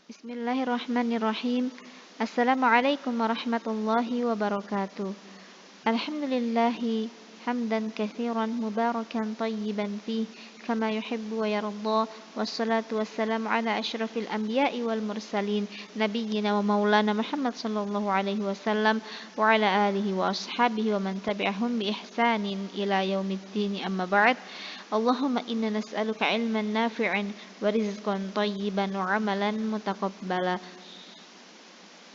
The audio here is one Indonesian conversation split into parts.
Bismillahirrahmanirrahim. Assalamualaikum warahmatullahi wabarakatuh. Alhamdulillahi hamdan katsiran mubarakan tayyiban fih kama yuhibbu wa yarda. Wassalatu wassalamu ala asyrafil anbiya'i wal mursalin nabiyyina wa maulana Muhammad sallallahu alaihi wasallam wa ala alihi wa ashabihi wa man tabi'ahum bi ihsanin ila yaumiddin, amma ba'd. Allahumma inna nas'aluka ilman nafi'an wa rizqan tayyiban wa amalan mutaqabbala.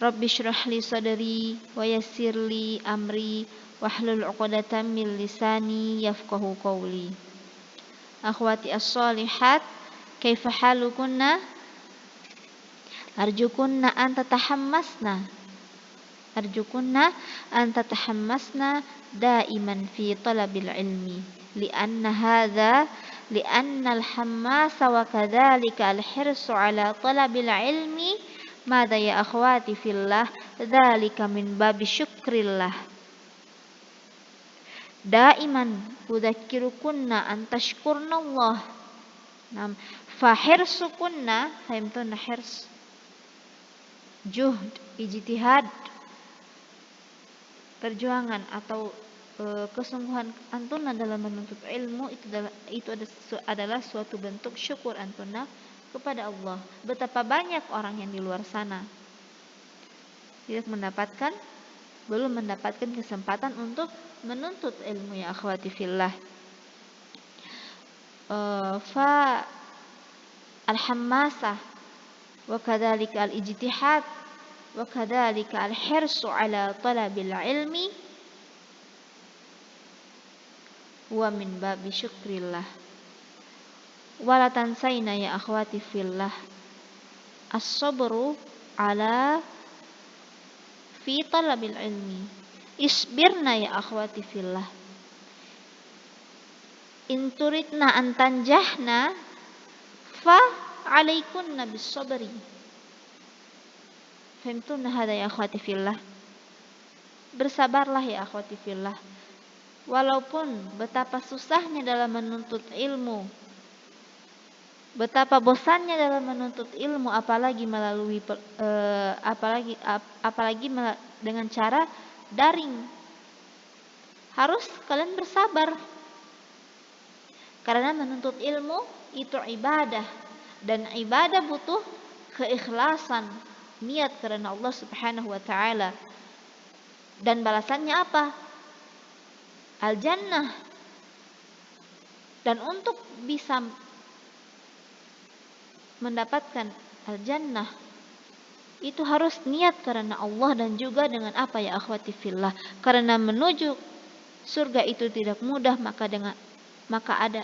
Rabbi shrah li sadri wa yassir li amri wahlul 'uqdatam min lisani yafqahu qawli. Akhwati as-solihat, kaifa halukunna? Arjukunna an tatahammasna daiman fi talabil ilmi. لأن الحماس وكذلك الحرص على طلب العلم ماذا يا أخواتي في الله ذلك من باب شكر الله دائما أذكركن أن تشكرن الله. فحرصكن فهمتن حرص juhd, ijtihad, perjuangan atau kesungguhan antuna dalam menuntut ilmu itu adalah suatu bentuk syukur antuna kepada Allah. Betapa banyak orang yang di luar sana belum mendapatkan kesempatan untuk menuntut ilmu, ya akhwati fillah. Fa al-hammasah wa kadzalika al-ijtihad wa kadzalika al-hirsu ala talabil ilmi wa min babi syukrillah. Wala tansayna ya akhwati fillah as-sabru ala fi talabil ilmi. Isbirna ya akhwati fillah. In turidna an tanjahna fa alaikunna bis sabri. Fahimtuna hada ya akhwati fillah. Bersabarlah ya akhwati fillah. Walaupun betapa susahnya dalam menuntut ilmu, betapa bosannya dalam menuntut ilmu, apalagi dengan cara daring, harus kalian bersabar. Karena menuntut ilmu itu ibadah, dan ibadah butuh keikhlasan, niat karena Allah Subhanahu wa taala. Dan balasannya apa? Al-jannah. Dan untuk bisa mendapatkan al-jannah itu harus niat karena Allah, dan juga dengan apa ya akhwati fillah, karena menuju surga itu tidak mudah, maka ada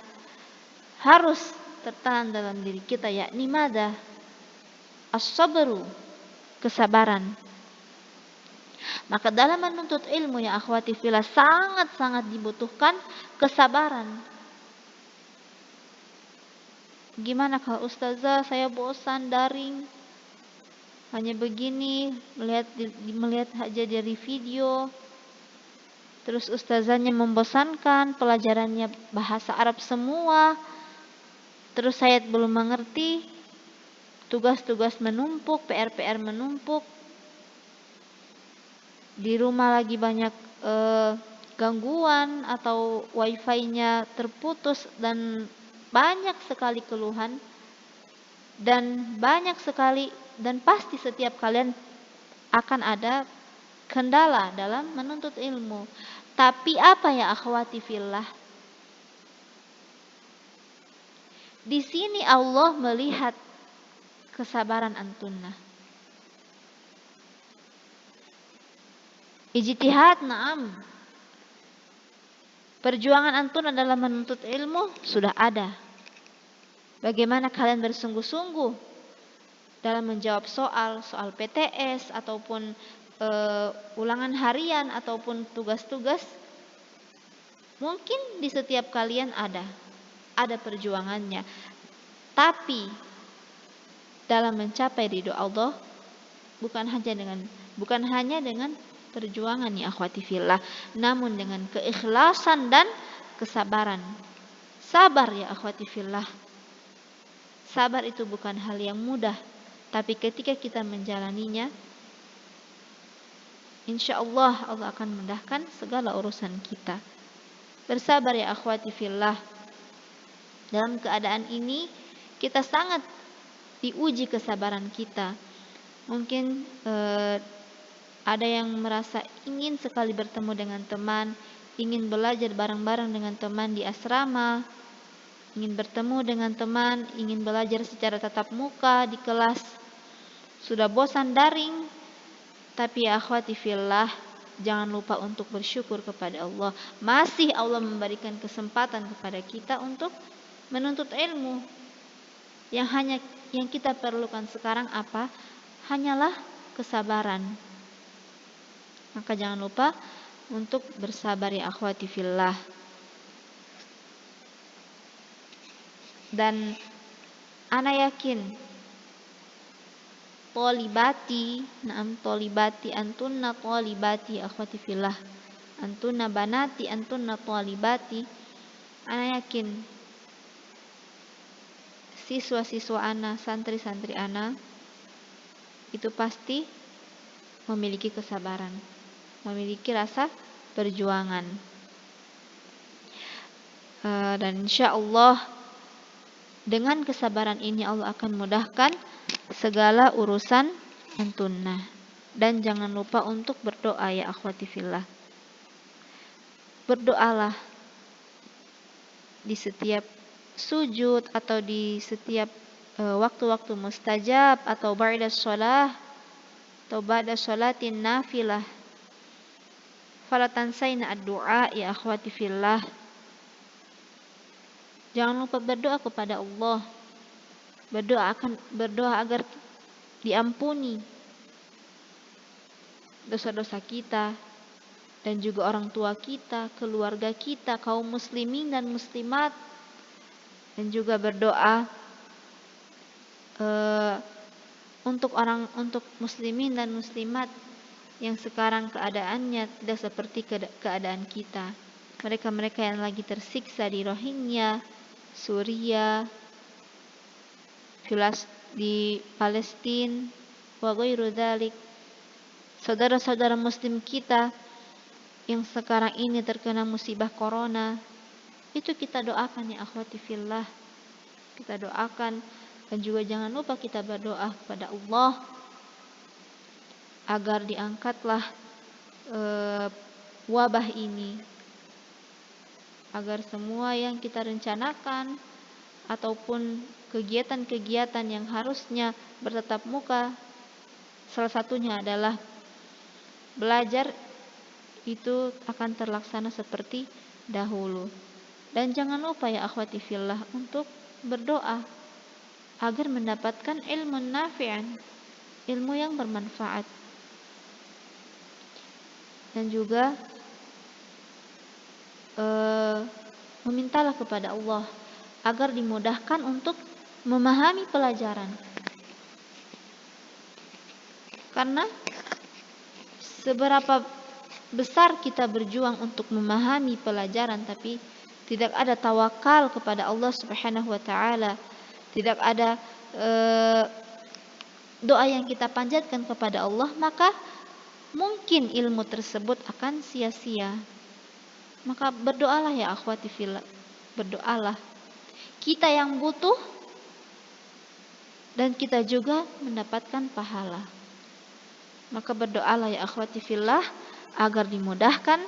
harus tertanam dalam diri kita, yakni mada as-sabru, kesabaran. Maka dalam menuntut ilmu ya akhwati fillah sangat-sangat dibutuhkan kesabaran. Gimana kalau ustazah saya bosan daring, hanya begini melihat aja dari video, terus ustazahnya membosankan, pelajarannya bahasa Arab semua, terus saya belum mengerti, tugas-tugas menumpuk, PR-PR menumpuk, di rumah lagi banyak gangguan atau wifi-nya terputus, dan banyak sekali keluhan, dan pasti setiap kalian akan ada kendala dalam menuntut ilmu. Tapi apa ya akhwati fillah, di sini Allah melihat kesabaran antunna. Ijtihad, na'am. Perjuangan antun adalah menuntut ilmu sudah ada. Bagaimana kalian bersungguh-sungguh dalam menjawab soal PTS ataupun ulangan harian ataupun tugas-tugas. Mungkin di setiap kalian ada perjuangannya. Tapi dalam mencapai ridho Allah bukan hanya dengan perjuangan ya akhwati fillah, namun dengan keikhlasan dan kesabaran. Sabar ya akhwati fillah. Sabar itu bukan hal yang mudah, Tapi ketika kita menjalaninya, insya Allah Allah akan mudahkan segala urusan kita. Bersabar ya akhwati fillah. Dalam keadaan ini kita sangat diuji kesabaran kita. Mungkin ada yang merasa ingin sekali bertemu dengan teman, ingin belajar bareng-bareng dengan teman di asrama, ingin bertemu dengan teman, ingin belajar secara tatap muka di kelas. Sudah bosan daring, tapi ya akhwati fillah, jangan lupa untuk bersyukur kepada Allah. Masih Allah memberikan kesempatan kepada kita untuk menuntut ilmu. Yang kita perlukan sekarang apa? Hanyalah kesabaran. Maka jangan lupa untuk bersabar ya akhwati fillah. Dan ana yakin tolibati antunna tolibati akhwati fillah, antunna banati antunna tolibati. Ana yakin siswa-siswa ana, santri-santri ana itu pasti memiliki kesabaran, memiliki rasa perjuangan. Dan insya Allah dengan kesabaran ini Allah akan mudahkan segala urusan antunna. Dan jangan lupa untuk berdoa ya akhwati fillah. Berdoalah di setiap sujud atau di setiap waktu-waktu mustajab atau ba'da shalah atau ba'da sholatin nafilah. Fala tansayna ad-du'a ya akhwati fillah. Jangan lupa berdoa kepada Allah. Berdoa agar diampuni dosa-dosa kita dan juga orang tua kita, keluarga kita, kaum muslimin dan muslimat. Dan juga berdoa untuk muslimin dan muslimat yang sekarang keadaannya tidak seperti keadaan kita. Mereka-mereka yang lagi tersiksa di Rohingya, Suriah, di Palestina, wa ghairu dzalik. Saudara-saudara muslim kita yang sekarang ini terkena musibah corona, itu kita doakan ya akhwati fillah. Kita doakan, dan juga jangan lupa kita berdoa kepada Allah agar diangkatlah wabah ini, agar semua yang kita rencanakan ataupun kegiatan-kegiatan yang harusnya bertatap muka, salah satunya adalah belajar, itu akan terlaksana seperti dahulu. Dan jangan lupa ya akhwati fillah untuk berdoa agar mendapatkan ilmu nafi'an, ilmu yang bermanfaat. Dan juga memintalah kepada Allah agar dimudahkan untuk memahami pelajaran. Karena seberapa besar kita berjuang untuk memahami pelajaran, tapi tidak ada tawakal kepada Allah Subhanahu wa taala, tidak ada doa yang kita panjatkan kepada Allah, maka mungkin ilmu tersebut akan sia-sia. Maka berdoalah ya akhwati fillah, berdoalah. Kita yang butuh dan kita juga mendapatkan pahala. Maka berdoalah ya akhwati fillah agar dimudahkan,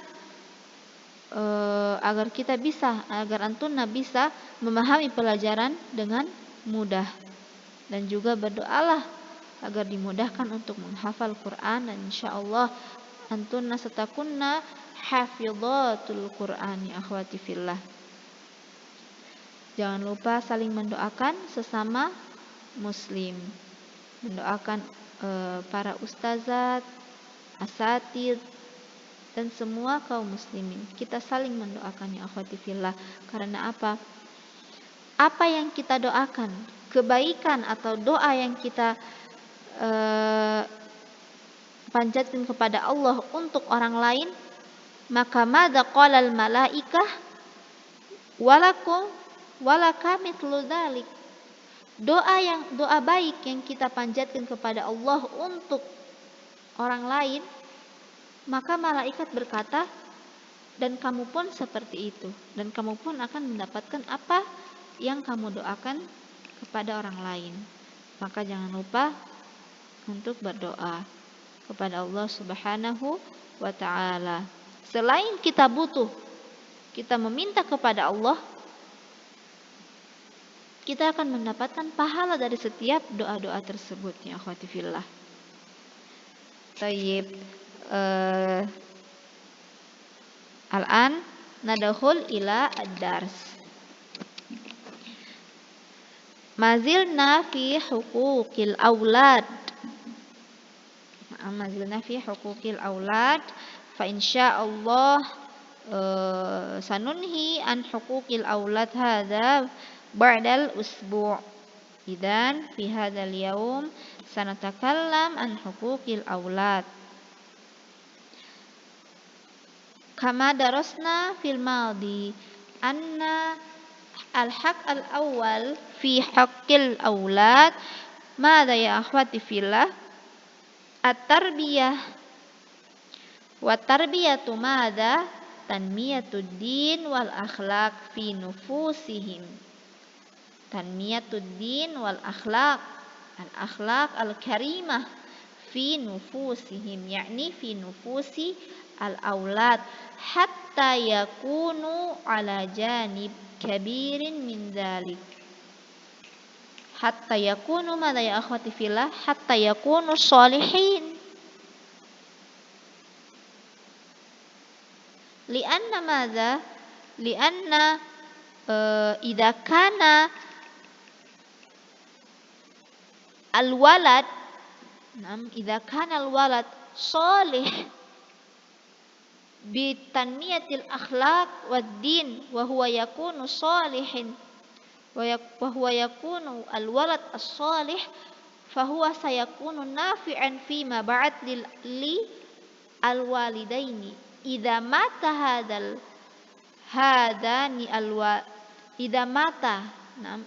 agar antunna bisa memahami pelajaran dengan mudah. Dan juga berdoalah agar dimudahkan untuk menghafal Quran, dan insyaallah antunna satakunna hafidhatul Quran ya akhwati fillah. Jangan lupa saling mendoakan sesama muslim, mendoakan para ustazat, asatid, dan semua kaum muslimin. Kita saling mendoakan ya akhwati fillah. Karena apa? Apa yang kita doakan, kebaikan atau doa yang kita panjatkan kepada Allah untuk orang lain, maka madza qalal malaikah walakum walaka mithlu dzalik. doa baik yang kita panjatkan kepada Allah untuk orang lain, maka malaikat berkata, dan kamu pun seperti itu, dan kamu pun akan mendapatkan apa yang kamu doakan kepada orang lain. Maka jangan lupa untuk berdoa kepada Allah Subhanahu wa ta'ala. Selain kita butuh, kita meminta kepada Allah, kita akan mendapatkan pahala dari setiap doa-doa tersebut, ya akhwati fillah. Tayyib. Al-an nadkhul ila ad-dars. Mazilna fi huquqil aulad. Mazilna fi huquqil aulad. Fa insyaallah sanunhi an huquqil aulad hadza ba'dal usbu'. Idan fi hadzal yaum sanatakallam an huquqil aulad. Kama darasna fil madi anna al-haq al-awwal fi haqqil aulad madza ya akhwati fillah at-tarbiyah wa tarbiyatu madza tanmiyatud din wal akhlaq fi nufusihim. Tanmiyatud din wal akhlaq, al-akhlaq al-karimah fi nufusihim, yakni fi nufusi al-aulad hatta yakunu ala janib kabirin min dzalik. Hatta yakunu madza ya akhwati fillah? Hatta yakunu sholihin. Lianna madza? Lianna idza kana al-walad, idza kana al-walad sholih bitanmiyatil akhlaq wad din wa huwa yakunu sholihin wa huwa yakunu al-walad as-sholih fa huwa sayakunu nafi'an fi ma ba'd li al-walidaini idza mata hadani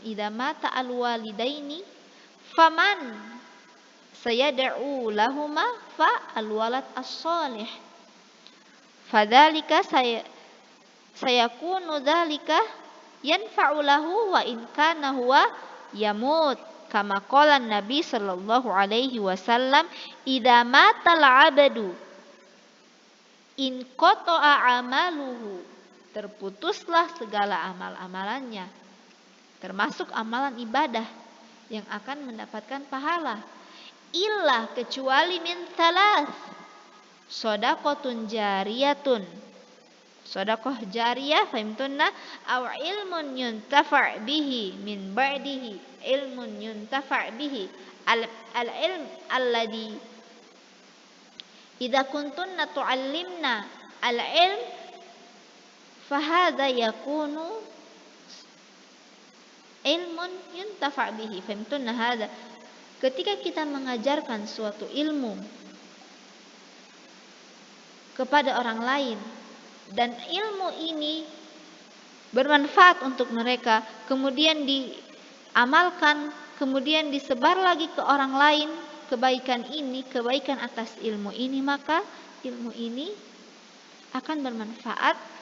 idza mata al-walidaini faman sayad'u lahuma fa al-walad as-sholih. Fadzalika sayakunu dzalika yanfa'u lahu wa in kana huwa yamut kama qala Nabi sallallahu alaihi wasallam idza matal 'abdu in qata'a amaluhu, terputuslah segala amal-amalannya termasuk amalan ibadah yang akan mendapatkan pahala, illa kecuali min thalath, shadaqatun jariyatun, shadaqah jariyah, fahimtunna, aw ilmun yuntafa' bihi min ba'dihi, ilmun yuntafa' bihi, al-ilm alladhi idza kuntunna tu'allimna al-ilm fahadha yakunu ilmun yuntafa' bihi, fahimtunna hadha. Ketika kita mengajarkan suatu ilmu kepada orang lain dan ilmu ini bermanfaat untuk mereka, kemudian diamalkan, kemudian disebar lagi ke orang lain kebaikan ini, kebaikan atas ilmu ini, maka ilmu ini akan bermanfaat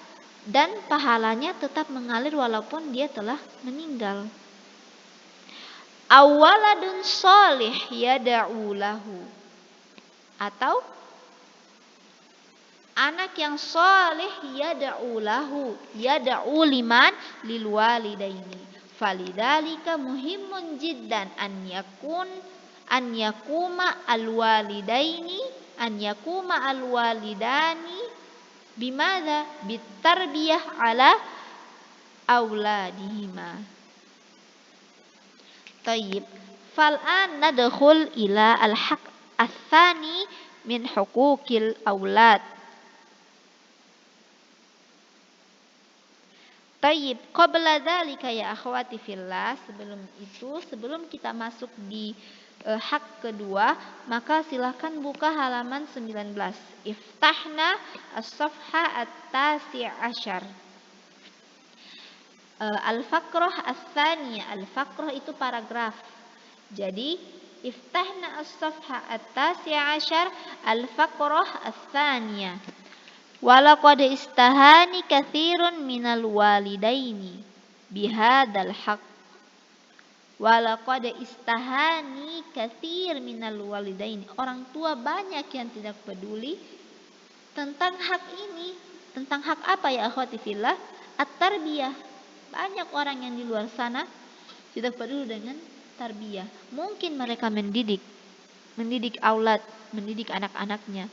dan pahalanya tetap mengalir walaupun dia telah meninggal. Awaladun sholih yada'u lahu, atau anak yang sholih yada'u lahu, yada'u liman lil walidaini. Falidhalika muhimmun jiddan an yakuma al walidani bimadza bitarbiyah ala auladihima. Tayyib. Fal'an nadkhul ila al-haq ats-tsani min huquqil aulad. Tayyib, qabla dzalika ya akhwati fillah, sebelum kita masuk di hak kedua, maka silahkan buka halaman 19. Iftahna as-safha at-tasi' asyar. Al-faqrah ats-tsaniyah. Al-faqrah itu paragraf. Jadi iftahna as-safha at-tasi'a asyar al-faqrah ats-tsaniyah. Walaqad istahani katsirun minal walidaini bihadzal haqq. Walaqad istahani katsir minal walidaini. Orang tua banyak yang tidak peduli tentang hak ini. Tentang hak apa ya akhwati fillah? At-tarbiyah. Banyak orang yang di luar sana tidak peduli dengan tarbiyah. Mungkin mereka mendidik aulad, mendidik anak-anaknya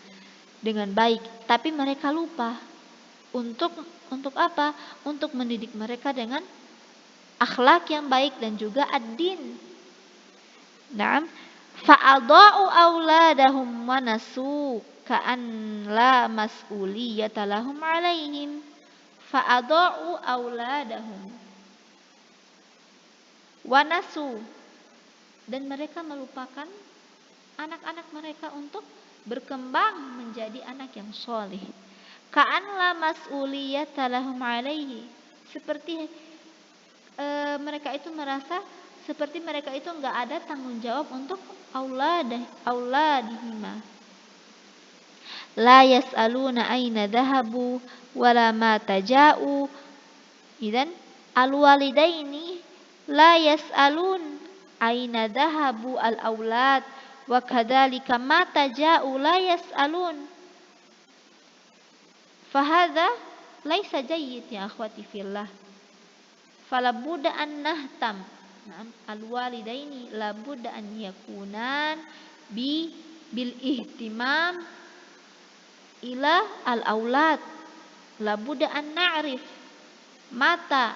dengan baik, tapi mereka lupa untuk apa? Untuk mendidik mereka dengan akhlak yang baik dan juga ad-din. Naam, fa'adha'u auladahum wa nasu ka'an la mas'uliyata lahum 'alaihim. Fa'adha'u auladahum wa nasu, dan mereka melupakan anak-anak mereka untuk berkembang menjadi anak yang soleh. Ka'an la mas'uliyata lahum 'alaihi. Seperti mereka itu merasa seperti mereka itu enggak ada tanggung jawab untuk auladihima. La yas'aluna aina dhahabu wala ma taja'u. Idzan al-walidaini la yas'alun aina dhahabu al-aulad wa kadzalika ma taja'u la yas'alun. Fahadha laisa jayyid ya akhwati fillah. Fala budda an nahtam. Al-walidaini la budda an yakunan bil ihtimam ila al-aulad. La budda an na'rif mata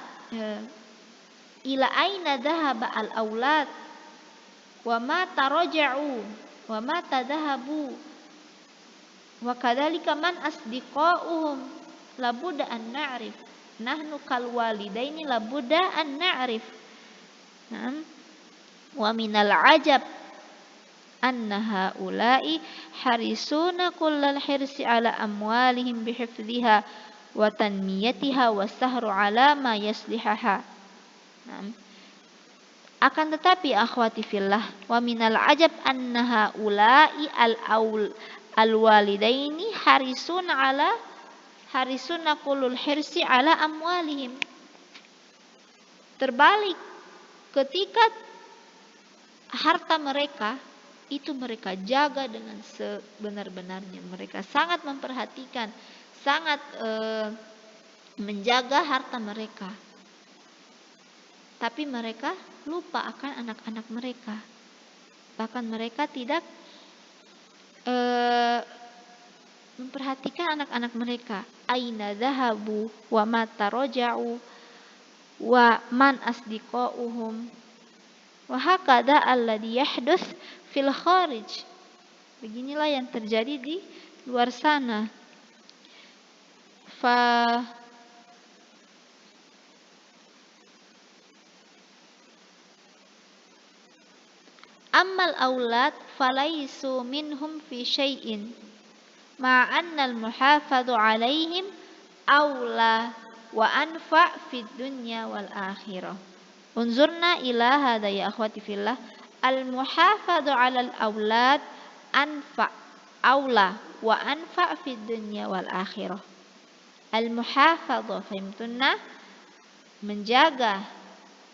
ila aina dhahaba al-aulad wa mata raja'u wa mata dhahabu wa kadzalika man asdiqauhum. La budda an na'rif. Nahnu kal walidaini la budda an na'rif. Wa minal ajab anna haula'i harisuna kullal hirsi ala amwalihim bihifdhiha wa tanmiyatiha wa sahru ala ma yaslihaha. Akan tetapi akhwati fillah, wa minal ajab anna haula'i al-walidaini harisuna kullul hirsi ala amwalihim. Terbalik, ketika harta mereka itu mereka jaga dengan sebenar-benarnya. Mereka sangat memperhatikan, sangat menjaga harta mereka. Tapi mereka lupa akan anak-anak mereka. Bahkan mereka tidak memperhatikan anak-anak mereka. Aina dhahabu wa mata raja'u wa man asdiqauhum. Wa hakadha alladhi yahduts fil kharij. Beginilah yang terjadi di luar sana. Ammal aulad falaisu minhum fi syai'in ma'anna al-muhafadhu 'alaihim aula wa anfa' fid dunya wal akhirah. Unzurna ila hadha ya akhwati fillah. Al-muhafadhu 'alal aulad anfa' aula wa anfa' fid dunya wal akhirah. Al-muhafadhu, fahimtunna? Menjaga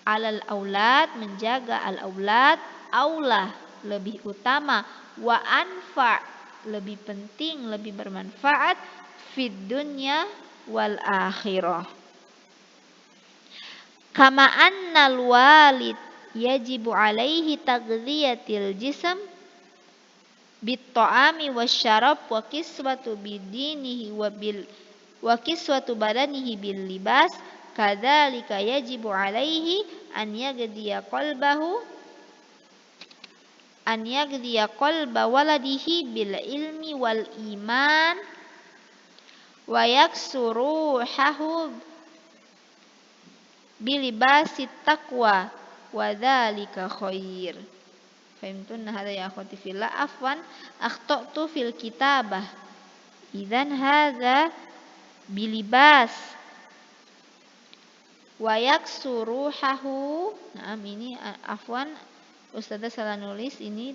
'alal aulad, menjaga al-aulad, aula lebih utama, wa anfa' lebih penting, lebih bermanfaat, fid dunya wal akhirah. Kama annal walid yajibu alaihi taghdhiyatil jism bit ta'ami wasyarab wa kiswatu bidinihi wa kiswatu badanihi bil libas, kadzalika yajibu alaihi an yaghdiya qalba waladihi bil ilmi wal iman wa yaksuruhahu bilibasit taqwa wa dzalika khair. Fahimtunna hadza ya akhwati fillah? Afwan, akhtatu fil kitabah. Idzan hadza bilibas wa yaksuruhahu. Nah, ini afwan Ustazah salah nulis ini.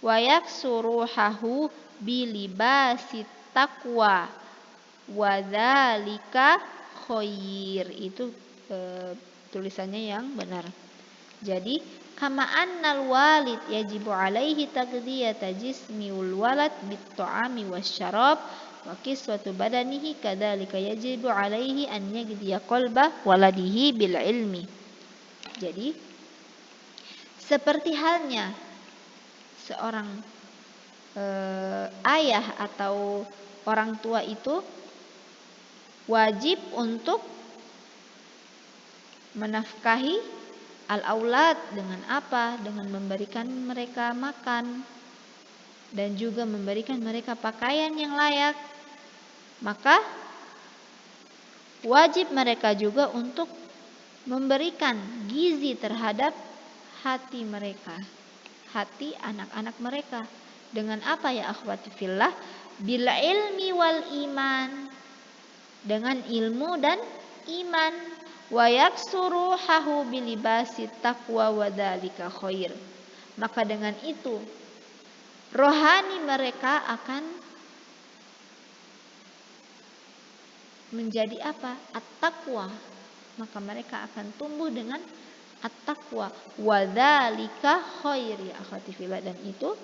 Wa yaksuruhahu bilibasi taqwa wa dzalika khair. Itu tulisannya yang benar. Jadi kama annal walid yajibu alaihi taghdiyata jismiul walad bit ta'ami wasyarab wa kiswatu badanihi kadzalika yajibu alaihi an yaghdiya qalba waladihi bil ilmi. Jadi seperti halnya seorang ayah atau orang tua itu wajib untuk menafkahi al-aulad dengan apa? Dengan memberikan mereka makan dan juga memberikan mereka pakaian yang layak. Maka wajib mereka juga untuk memberikan gizi terhadap hati mereka, hati anak-anak mereka. Dengan apa ya akhwati fillah? Bil ilmi wal iman. Dengan ilmu dan iman. Wa yaksuruhahu bilibasi taqwa wa dzalika khair. Maka dengan itu rohani mereka akan menjadi apa? At-taqwa. Maka mereka akan tumbuh dengan at-taqwa. Wa dzalika khair ya akhwati fillah, dan itu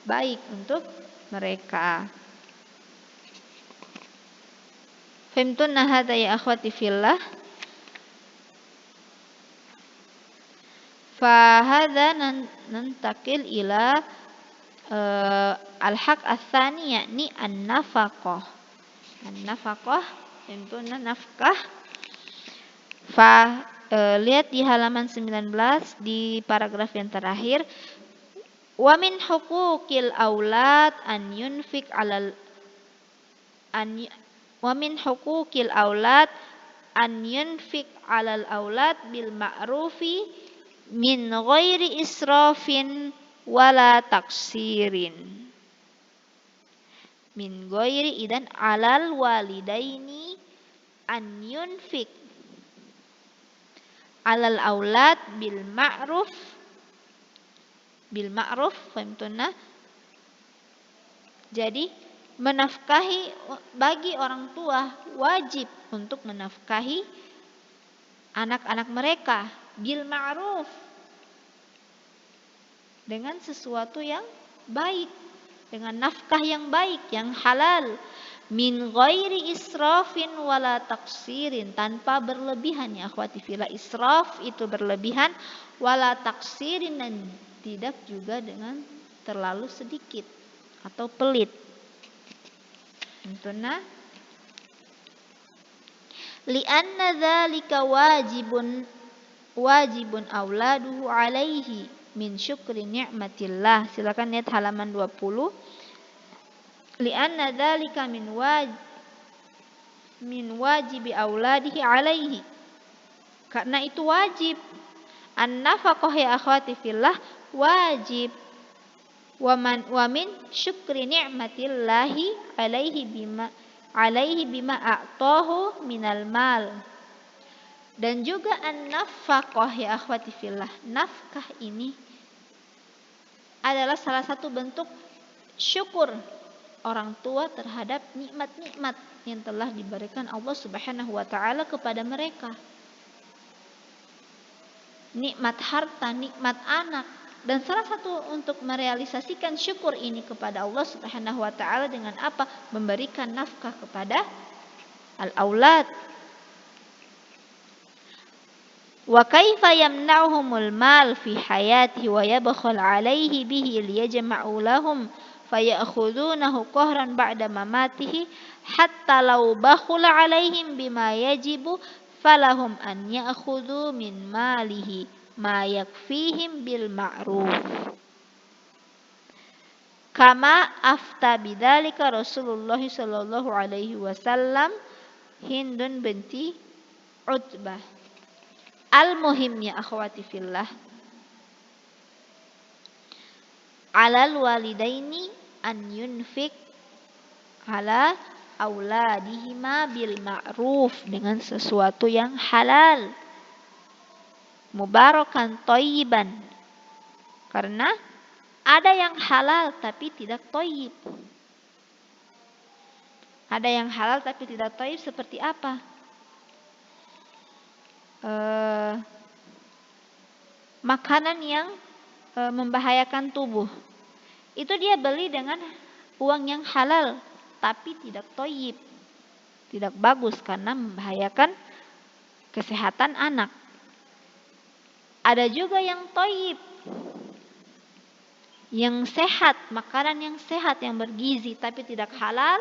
baik untuk mereka. Fahimtunna hadza ya akhwati fillah? Fahadha nantakil ila al-haq ats-tsani yakni an-nafaqah. An-nafaqah itu nafkah. Lihat di halaman 19 di paragraf yang terakhir. Wa min huquqil aulad an yunfik alal wa min huquqil aulad an yunfik alal aulad bil ma'rufi min ghairi israfin wala taksirin. Min ghairi idan alal walidaini an yunfik alal aulad bil ma'ruf. Bil ma'ruf, fahimtunna? Jadi menafkahi, bagi orang tua wajib untuk menafkahi anak-anak mereka bil ma'ruf, dengan sesuatu yang baik, dengan nafkah yang baik, yang halal, min ghairi israfin wala taksirin, tanpa berlebihan ya akhwati fillah. Israf itu berlebihan, wala taksirin, dan tidak juga dengan terlalu sedikit atau pelit. Tentunya li'anna dzalika wajibun auladuhu alaihi min syukri ni'matillah. Silakan lihat halaman 20. Li'anna dzalika min wajibi auladihi alaihi, karena itu wajib. An-nafaqah ya akhwati fillah wajib. Wa min syukri ni'matillahi alaihi bima a'tahu minal mal. Dan juga an-nafaqah ya akhwati fillah, nafkah ini adalah salah satu bentuk syukur orang tua terhadap nikmat-nikmat yang telah diberikan Allah Subhanahu wa taala kepada mereka. Nikmat harta, nikmat anak, dan salah satu untuk merealisasikan syukur ini kepada Allah Subhanahu wa taala dengan apa? Memberikan nafkah kepada al-aulad. Wa kaifa yamna'uhumul mal fi hayatihi wa yabkhal 'alaihi bihi liyajma'u lahum faya'khudunahu qahran ba'da mamatihi hatta law bakhula 'alaihim bima yajibu falahum an ya'khudhu min malihi ma yakfihim bil ma'ruf. Kama afta bidzalika Rasulullah sallallahu alaihi wasallam Hindun binti Utbah. Al-muhim ya akhwati fillah, alal walidaini an yunfik ala auladihima bil ma'ruf, dengan sesuatu yang halal, mubarakan thayyiban, karena ada yang halal tapi tidak thayyib. Ada yang halal tapi tidak thayyib seperti apa? Makanan yang membahayakan tubuh. Itu dia beli dengan uang yang halal tapi tidak thayyib. Tidak bagus karena membahayakan kesehatan anak. Ada juga yang thayyib, yang sehat, makanan yang sehat, yang bergizi tapi tidak halal,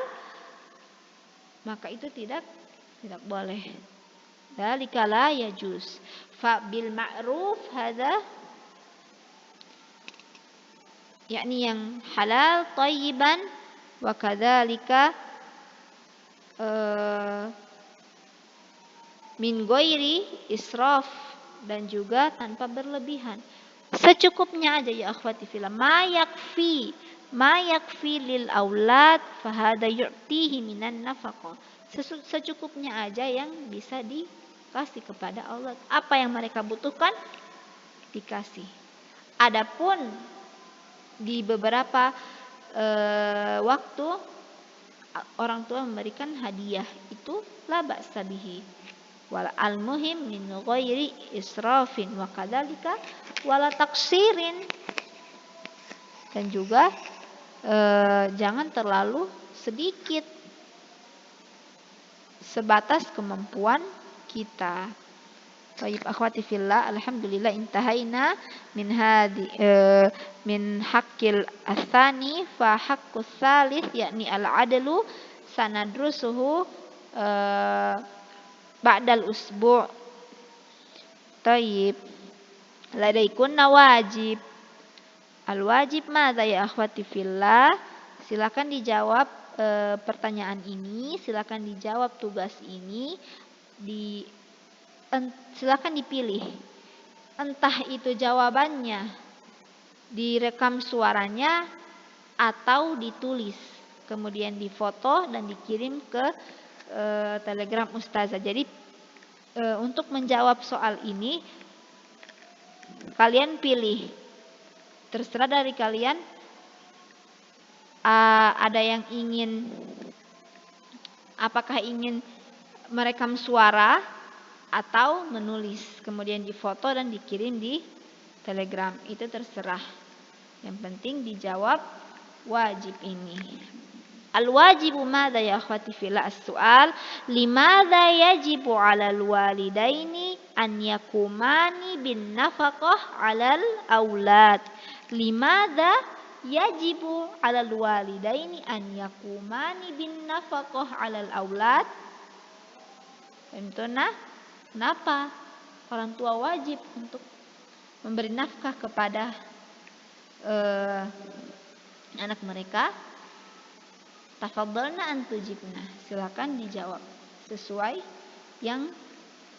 maka itu tidak boleh. Dzalika la yajuz. Fa bil ma'ruf hadza, yakni yang halal thayyiban, wa kadzalika min ghairi israf, dan juga tanpa berlebihan. Secukupnya aja ya akhwati fillah. Ma yakfi lil aulad fa hada yu'tihi minan nafaqah. Secukupnya aja yang bisa dikasih kepada Allah. Apa yang mereka butuhkan dikasih. Adapun di beberapa waktu orang tua memberikan hadiah, itu la ba'sa bihi. Wal al-muhim min ghairi israfin wa kadzalika wala taksirin. Dan juga jangan terlalu sedikit, sebatas kemampuan kita. Baik akhwati fillah, alhamdulillah intahaina min haqqil atsani fa haqqus tsalits, yakni al-adlu sanadrusuhu ba'dal usbu'. Tayyib. Ladaikunna wajib. Al-wajib madza ya akhwati fillah? Silakan dijawab pertanyaan ini, silakan dijawab tugas ini, silakan dipilih. Entah itu jawabannya direkam suaranya atau ditulis, kemudian difoto dan dikirim ke Telegram Ustazah. Jadi untuk menjawab soal ini kalian pilih, terserah dari kalian. Ada yang ingin, apakah ingin merekam suara atau menulis, kemudian difoto dan dikirim di Telegram, itu terserah. Yang penting dijawab wajib ini. Al-wajibu madza ya akhwati fillah? As-su'al, limadza yajibu 'alal walidaini an yakumani bin nafaqah 'alal aulad? Limadza yajibu 'alal walidaini an yakumani bin nafaqah 'alal aulad? Tentunya kenapa orang tua wajib untuk memberi nafkah kepada anak mereka? Tafadhalna antujibna. Silakan dijawab sesuai yang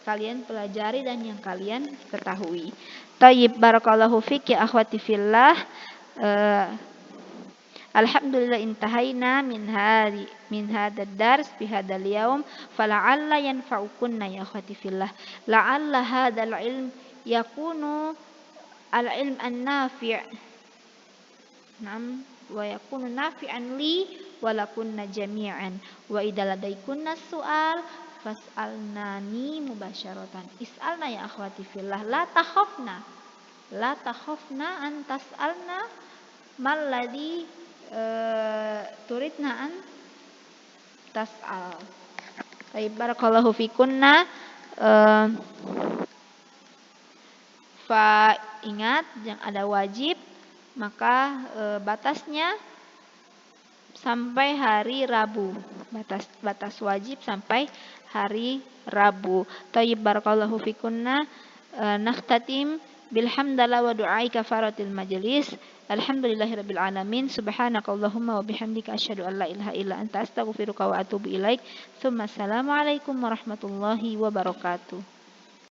kalian pelajari dan yang kalian ketahui. Thayyib, barakallahu fik ya akhwati fillah. Alhamdulillah intahaina min hadha ad-dars fi hadzal yaum, fala'alla yanfa'ukunna ya akhwati fillah. La'alla hadzal ilm yakunu al-ilm an-nafi'. Naam, wa yakunu nafi'an li wa lakunna jami'an. Wa idza ladaikunna su'al fas'alnani mubasyaratan. Is'alna ya akhwati fillah, la takhafna an tas'alna mal ladzi turidna an tas'al. Baik, barakallahu fikunna. Fa ingat, yang ada wajib, maka batasnya sampai hari Rabu. Batas wajib sampai hari Rabu. Thayyib, barakallahu fikunna. Nakhtatim bilhamdalillah wa du'ai kafaratil majlis. Alhamdulillahirabbil alamin. Subhanakallahumma wa bihamdika asyhadu an la ilaha illa anta astaghfiruka wa atubu ilaik. Tsumma assalamu alaikum warahmatullahi wabarakatuh.